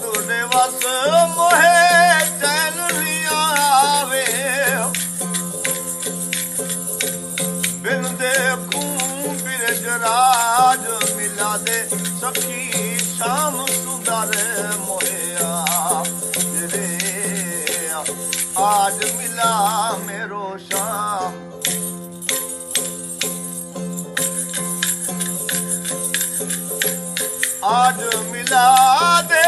तुझे बस मोहे चैन लिया आवे बिन देखूं बिरजराज मिला दे सखी शाम सुंदर मोया रे आज मिला मेरो शाम आज मिला दे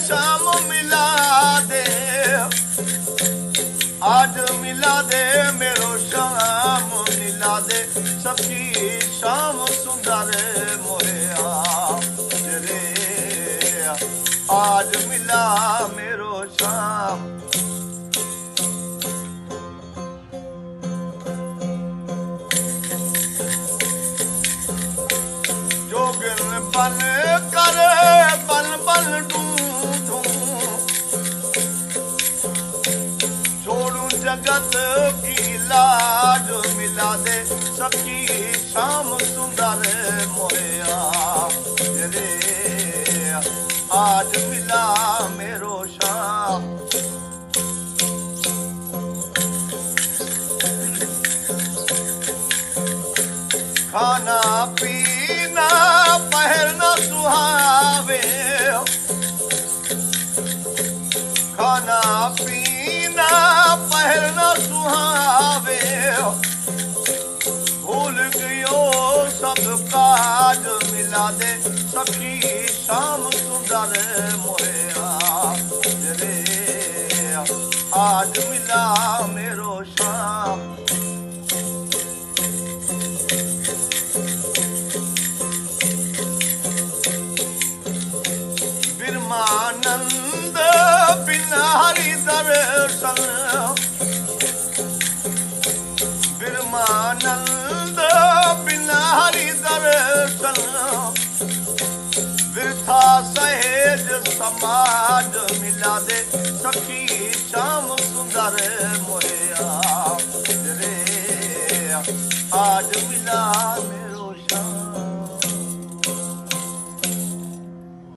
शाम मिला दे आज मिला दे मेरो शाम मिला दे सखी शाम सुंदर मोया रे आज मिला मेरो शाम जोगिन बन कर बन बन ढूंढूं छोड़ूं जगत की लाज मिला दे सखी शाम सुंदर मोया रे आज मिला मेरो शाम खाना पीना पहनना सुहावे खाना पीना पहनना सुहावे भूल गयो सब काज मिला दे सखी शाम सुंदर मोया रे आज मिला मेरो शाम ब्रह्मानंद बिना हरि दर्शन ब्रह्मानंद बिना हरि दर्शन वृथा सहेज समाज मिला दे सखी शाम सुंदर मोया रे आज मिला